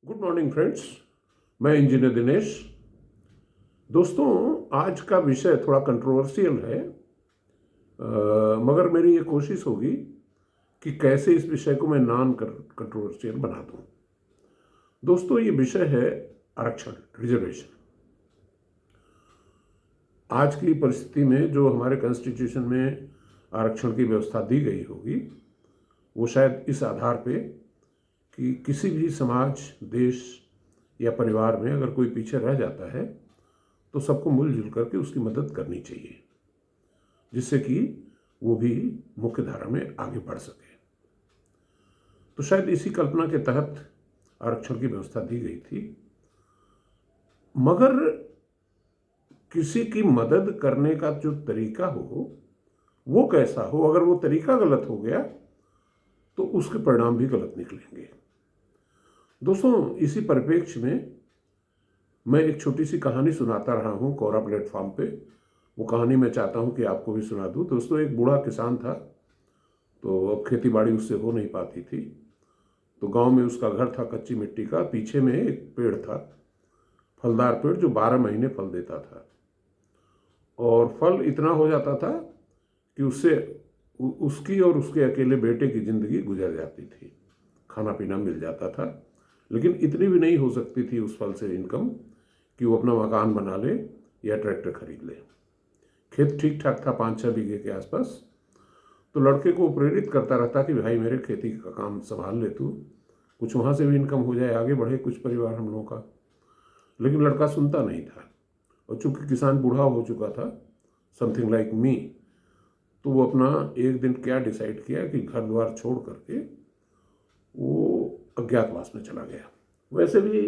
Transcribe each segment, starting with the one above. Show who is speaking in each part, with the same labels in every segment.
Speaker 1: Good morning friends. मैं engineer Dinesh. दोस्तों, आज का विषय थोड़ा कंट्रोवर्शियल है, मगर मेरी ये कोशिश होगी कि कैसे इस विषय को मैं नॉन कंट्रोवर्शियल बना दूं। दोस्तों, ये विषय है आरक्षण, रिजर्वेशन। आज की परिस्थिति में जो हमारे कॉन्स्टिट्यूशन में आरक्षण की व्यवस्था दी गई होगी, वो शायद इस आधार पे कि किसी भी समाज, देश या परिवार में अगर कोई पीछे रह जाता है तो सबको मिलजुल करके उसकी मदद करनी चाहिए, जिससे कि वो भी मुख्य धारा में आगे बढ़ सके। तो शायद इसी कल्पना के तहत आरक्षण की व्यवस्था दी गई थी। मगर किसी की मदद करने का जो तरीका हो वो कैसा हो, अगर वो तरीका गलत हो गया तो उसके परिणाम भी गलत निकलेंगे। दोस्तों, इसी परिप्रेक्ष्य में मैं एक छोटी सी कहानी सुनाता रहा हूँ कोरा प्लेटफॉर्म पे। वो कहानी मैं चाहता हूँ कि आपको भी सुना दूँ। दोस्तों, एक बूढ़ा किसान था, तो अब खेती बाड़ी उससे हो नहीं पाती थी। तो गांव में उसका घर था कच्ची मिट्टी का, पीछे में एक पेड़ था, फलदार पेड़, जो 12 महीने फल देता था। और फल इतना हो जाता था कि उससे उसकी और उसके अकेले बेटे की ज़िंदगी गुजर जाती थी, खाना पीना मिल जाता था। लेकिन इतनी भी नहीं हो सकती थी उस फल से इनकम कि वो अपना मकान बना ले या ट्रैक्टर खरीद ले। खेत ठीक ठाक था, 5-6 बीघे के आसपास। तो लड़के को प्रेरित करता रहता कि भाई मेरे खेती का काम संभाल ले तू, कुछ वहाँ से भी इनकम हो जाए, आगे बढ़े कुछ परिवार हम लोगों का। लेकिन लड़का सुनता नहीं था। और चूंकि किसान बूढ़ा हो चुका था, समथिंग लाइक मी, तो वो अपना एक दिन क्या डिसाइड किया कि घर द्वार छोड़ करके वो अज्ञातवास में चला गया। वैसे भी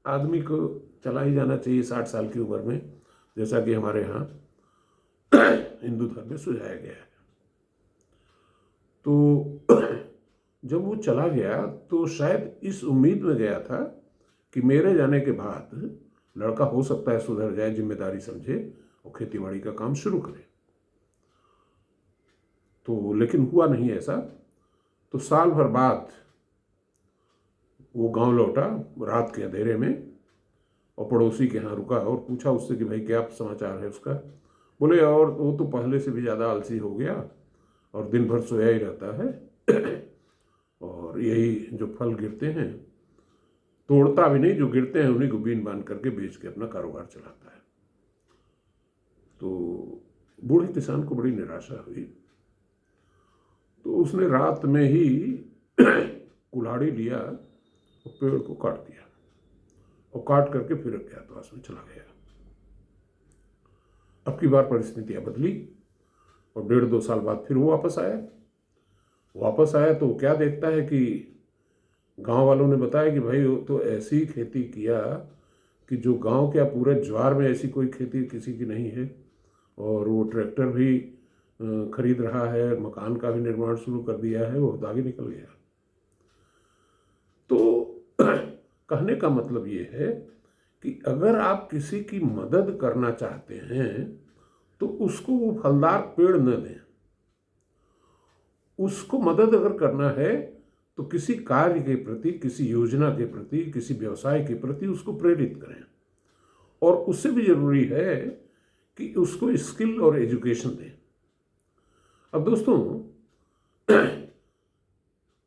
Speaker 1: आदमी को चला ही जाना चाहिए 60 साल की उम्र में, जैसा कि हमारे यहाँ हिंदू धर्म में सुझाया गया है। तो जब वो चला गया तो शायद इस उम्मीद में गया था कि मेरे जाने के बाद लड़का हो सकता है सुधर जाए, जिम्मेदारी समझे और खेती बाड़ी का काम शुरू करे। तो लेकिन हुआ नहीं ऐसा। तो साल भर बाद वो गांव लौटा रात के अंधेरे में, और पड़ोसी के यहाँ रुका और पूछा उससे कि भाई क्या समाचार है उसका। बोले, और वो तो पहले से भी ज़्यादा आलसी हो गया और दिन भर सोया ही रहता है और यही जो फल गिरते हैं तोड़ता भी नहीं, जो गिरते हैं उन्हीं को बीन बांध करके बेच के अपना कारोबार चलाता है। तो बूढ़े किसान को बड़ी निराशा हुई। तो उसने रात में ही कुल्हाड़ी लिया और पेड़ को काट दिया, और काट करके फिर अज्ञातवास में चला गया। अब की बार परिस्थितियां बदली और 1.5-2 साल बाद फिर वो वापस आया तो क्या देखता है कि गांव वालों ने बताया कि भाई वो तो ऐसी खेती किया कि जो गांव क्या पूरे ज्वार में ऐसी कोई खेती किसी की नहीं है। और वो ट्रैक्टर भी खरीद रहा है, मकान का भी निर्माण शुरू कर दिया है, वो आगे निकल गया। तो कहने का मतलब ये है कि अगर आप किसी की मदद करना चाहते हैं तो उसको वो फलदार पेड़ न दें। उसको मदद अगर करना है तो किसी कार्य के प्रति, किसी योजना के प्रति, किसी व्यवसाय के प्रति उसको प्रेरित करें। और उससे भी जरूरी है कि उसको स्किल और एजुकेशन दें। अब दोस्तों,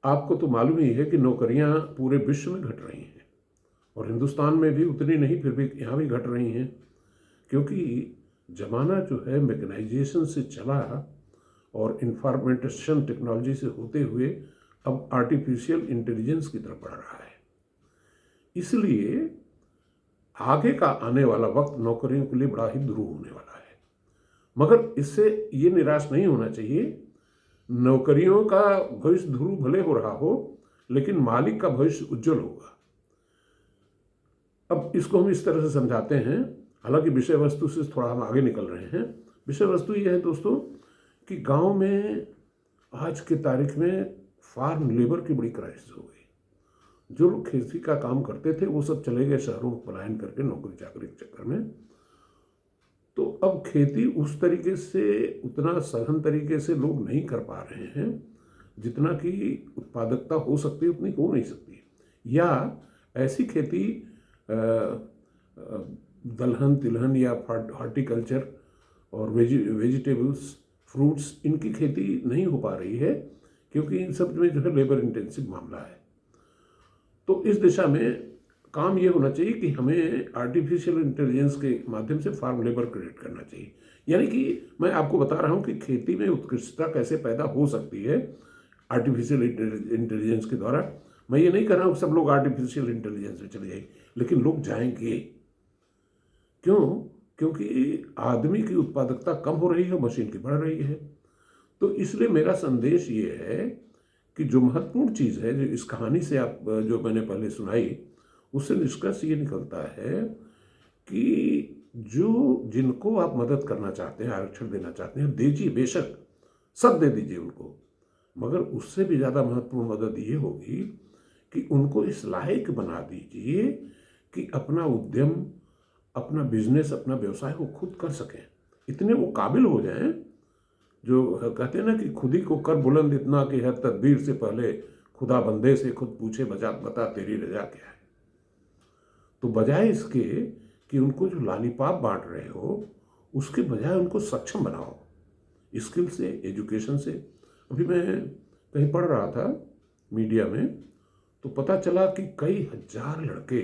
Speaker 1: आपको तो मालूम ही है कि नौकरियां पूरे विश्व में घट रही हैं, और हिंदुस्तान में भी उतनी नहीं, फिर भी यहाँ भी घट रही हैं। क्योंकि ज़माना जो है मैकेनाइजेशन से चला और इंफॉर्मेशन टेक्नोलॉजी से होते हुए अब आर्टिफिशियल इंटेलिजेंस की तरफ बढ़ रहा है। इसलिए आगे का आने वाला वक्त नौकरियों के लिए बड़ा ही ध्रुव होने वाला है। मगर इससे ये निराश नहीं होना चाहिए। नौकरियों का भविष्य ध्रुव भले हो रहा हो, लेकिन मालिक का भविष्य उज्जवल होगा। अब इसको हम इस तरह से समझाते हैं, हालांकि विषय वस्तु से थोड़ा हम आगे निकल रहे हैं। विषय वस्तु ये है दोस्तों कि गांव में आज के तारीख में फार्म लेबर की बड़ी क्राइसिस हो गई। जो लोग खेती का काम करते थे वो सब चले गए शहरों में पलायन करके नौकरी चाकरी के चक्कर में। तो अब खेती उस तरीके से, उतना सघन तरीके से लोग नहीं कर पा रहे हैं जितना कि उत्पादकता हो सकती है उतनी हो नहीं सकती। या ऐसी खेती दलहन तिलहन या हॉर्टिकल्चर और वेजिटेबल्स फ्रूट्स, इनकी खेती नहीं हो पा रही है, क्योंकि इन सब में जो है लेबर इंटेंसिव मामला है। तो इस दिशा में काम ये होना चाहिए कि हमें आर्टिफिशियल इंटेलिजेंस के माध्यम से फार्म लेबर क्रिएट करना चाहिए। यानी कि मैं आपको बता रहा हूँ कि खेती में उत्कृष्टता कैसे पैदा हो सकती है आर्टिफिशियल इंटेलिजेंस के द्वारा। मैं ये नहीं कह रहा हूँ सब लोग आर्टिफिशियल इंटेलिजेंस में चले जाए, लेकिन लोग जाएंगे। क्यों? क्योंकि आदमी की उत्पादकता कम हो रही है, मशीन की बढ़ रही है। तो इसलिए मेरा संदेश ये है कि जो महत्वपूर्ण चीज़ है, जो इस कहानी से आप जो मैंने पहले सुनाई, उससे निष्कर्ष ये निकलता है कि जिनको आप मदद करना चाहते हैं, आरक्षण देना चाहते हैं, दीजिए, बेशक सब दे दीजिए उनको, मगर उससे भी ज़्यादा महत्वपूर्ण मदद ये होगी कि उनको इस लायक बना दीजिए कि अपना उद्यम, अपना बिजनेस, अपना व्यवसाय वो खुद कर सकें। इतने वो काबिल हो जाएं, जो कहते हैं ना कि खुद ही को कर बुलंद इतना कि हर तदबीर से पहले खुदा बंदे से खुद पूछे बता तेरी रजा क्या है। तो बजाय इसके कि उनको जो लालीपाप बांट रहे हो, उसके बजाय उनको सक्षम बनाओ स्किल से, एजुकेशन से। अभी मैं कहीं पढ़ रहा था मीडिया में, तो पता चला कि कई हजार लड़के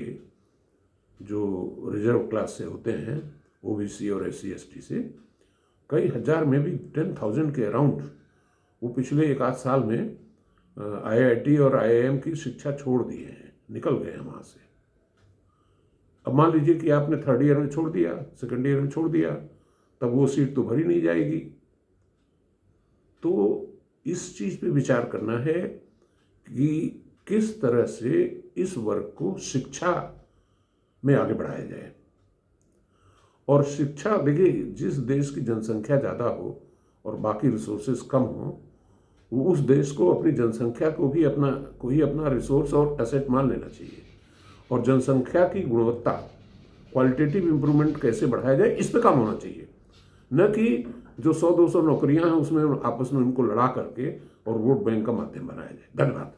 Speaker 1: जो रिजर्व क्लास से होते हैं, ओबीसी और SC ST से, कई हजार में भी 10,000 के अराउंड, वो पिछले 1 आध साल में IIT और IIM की शिक्षा छोड़ दिए हैं, निकल गए हैं वहाँ से। अब मान लीजिए कि आपने 3rd ईयर में छोड़ दिया, 2nd ईयर में छोड़ दिया, तब वो सीट तो भरी नहीं जाएगी। तो इस चीज़ पे विचार करना है कि किस तरह से इस वर्ग को शिक्षा में आगे बढ़ाया जाए। और शिक्षा, देखिए, जिस देश की जनसंख्या ज़्यादा हो और बाकी रिसोर्सेज कम हो, वो उस देश को अपनी जनसंख्या को ही अपना रिसोर्स और एसेट मान लेना चाहिए। और जनसंख्या की गुणवत्ता, क्वालिटेटिव इम्प्रूवमेंट कैसे बढ़ाया जाए, इस पे काम होना चाहिए। न कि जो 100-200 नौकरियां हैं उसमें आपस में उनको लड़ा करके और वोट बैंक का माध्यम बनाया जाए। धन्यवाद।